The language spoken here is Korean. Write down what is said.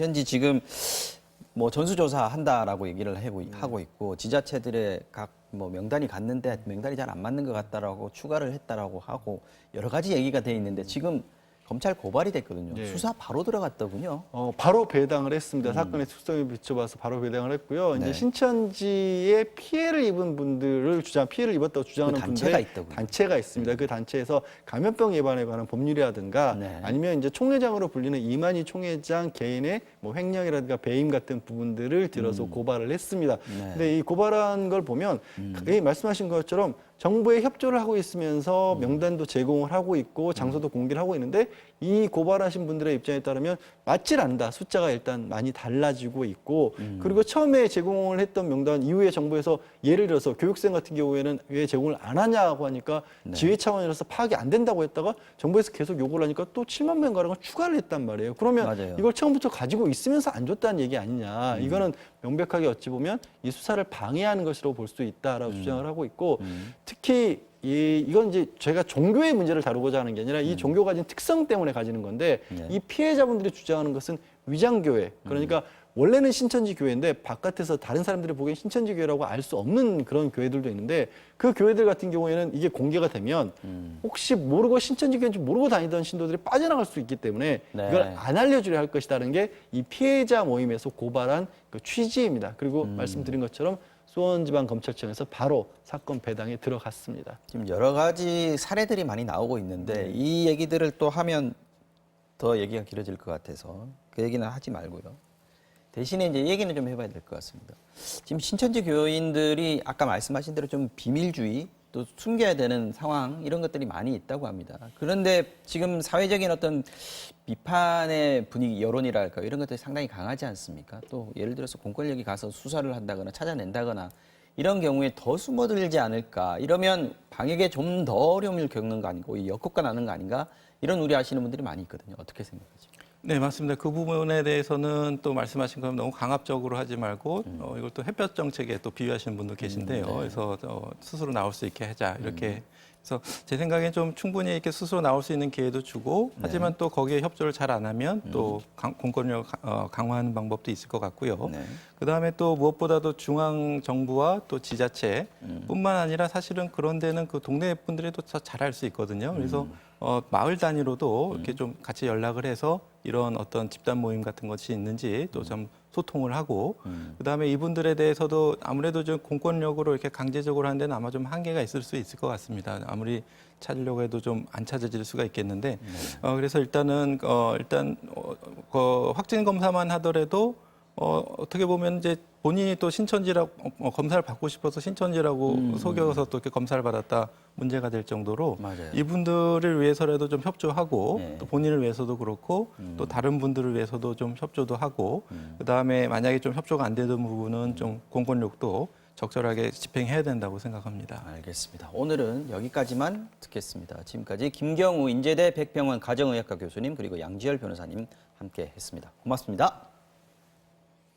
신천지 지금 뭐 전수조사 한다라고 얘기를 하고 있고 지자체들의 각 뭐 명단이 갔는데 명단이 잘 안 맞는 것 같다라고 추가를 했다라고 하고 여러 가지 얘기가 돼 있는데 지금 검찰 고발이 됐거든요. 네. 수사 바로 들어갔더군요. 바로 배당을 했습니다. 사건의 특성에 비춰봐서 바로 배당을 했고요. 네. 이제 신천지에 피해를 입은 분들을 피해를 입었다고 주장하는 그 단체가 분들의 있더군요. 단체가 있습니다. 그 단체에서 감염병 예방에 관한 법률이라든가 네. 아니면 이제 총회장으로 불리는 이만희 총회장 개인의 뭐 횡령이라든가 배임 같은 부분들을 들어서 고발을 했습니다. 네. 근데 이 고발한 걸 보면 말씀하신 것처럼 정부에 협조를 하고 있으면서 명단도 제공을 하고 있고 장소도 공개를 하고 있는데 이 고발하신 분들의 입장에 따르면 맞질 않다. 숫자가 일단 많이 달라지고 있고 그리고 처음에 제공을 했던 명단 이후에 정부에서 예를 들어서 교육생 같은 경우에는 왜 제공을 안 하냐고 하니까 지회 차원이라서 파악이 안 된다고 했다가 정부에서 계속 요구를 하니까 또 7만 명가량을 추가를 했단 말이에요. 그러면 맞아요. 이걸 처음부터 가지고 있으면서 안 줬다는 얘기 아니냐. 이거는 명백하게 어찌 보면 이 수사를 방해하는 것이라고 볼 수 있다라고 주장을 하고 있고 특히 이건 이제 저희가 종교의 문제를 다루고자 하는 게 아니라 이 종교가 가진 특성 때문에 가지는 건데 네. 이 피해자분들이 주장하는 것은 위장교회 그러니까 원래는 신천지 교회인데 바깥에서 다른 사람들이 보기엔 신천지 교회라고 알 수 없는 그런 교회들도 있는데 그 교회들 같은 경우에는 이게 공개가 되면 혹시 모르고 신천지 교회인지 모르고 다니던 신도들이 빠져나갈 수 있기 때문에 네. 이걸 안 알려주려 할 것이라는 게 이 피해자 모임에서 고발한 그 취지입니다. 그리고 말씀드린 것처럼 수원지방검찰청에서 바로 사건 배당에 들어갔습니다. 지금 여러 가지 사례들이 많이 나오고 있는데 이 얘기들을 또 하면 더 얘기가 길어질 것 같아서 그 얘기는 하지 말고요. 대신에 이제 얘기는 좀 해봐야 될 것 같습니다. 지금 신천지 교인들이 아까 말씀하신 대로 좀 비밀주의 또 숨겨야 되는 상황 이런 것들이 많이 있다고 합니다. 그런데 지금 사회적인 어떤 비판의 분위기, 여론이랄까 이런 것들이 상당히 강하지 않습니까? 또 예를 들어서 공권력이 가서 수사를 한다거나 찾아낸다거나 이런 경우에 더 숨어들지 않을까 이러면 방역에 좀 더 어려움을 겪는 거 아니고 역효과 나는 거 아닌가 이런 우려하시는 분들이 많이 있거든요. 어떻게 생각하세요? 네, 맞습니다. 그 부분에 대해서는 또 말씀하신 것처럼 너무 강압적으로 하지 말고 이걸 또 햇볕 정책에 또 비유하시는 분도 계신데요. 네. 그래서 스스로 나올 수 있게 하자 이렇게. 그래서 제 생각엔 좀 충분히 이렇게 스스로 나올 수 있는 기회도 주고 하지만 또 거기에 협조를 잘 안 하면 또 공권력 강화하는 방법도 있을 것 같고요. 네. 그다음에 또 무엇보다도 중앙 정부와 또 지자체뿐만 아니라 사실은 그런 데는 그 동네 분들이 또 잘할 수 있거든요. 그래서 마을 단위로도 이렇게 좀 같이 연락을 해서 이런 어떤 집단 모임 같은 것이 있는지 또 좀 소통을 하고 그다음에 이분들에 대해서도 아무래도 좀 공권력으로 이렇게 강제적으로 하는 데는 아마 좀 한계가 있을 수 있을 것 같습니다. 아무리 찾으려고 해도 좀 안 찾아질 수가 있겠는데 그래서 일단은 확진 검사만 하더라도 어떻게 보면 이제 본인이 또 신천지라고 검사를 받고 싶어서 신천지라고 속여서 또 이렇게 검사를 받았다 문제가 될 정도로 맞아요. 이분들을 위해서라도 좀 협조하고 네. 또 본인을 위해서도 그렇고 또 다른 분들을 위해서도 좀 협조도 하고 그다음에 만약에 좀 협조가 안 되는 부분은 좀 공권력도 적절하게 집행해야 된다고 생각합니다. 알겠습니다. 오늘은 여기까지만 듣겠습니다. 지금까지 김경우 인제대 백병원 가정의학과 교수님 그리고 양지열 변호사님 함께 했습니다. 고맙습니다.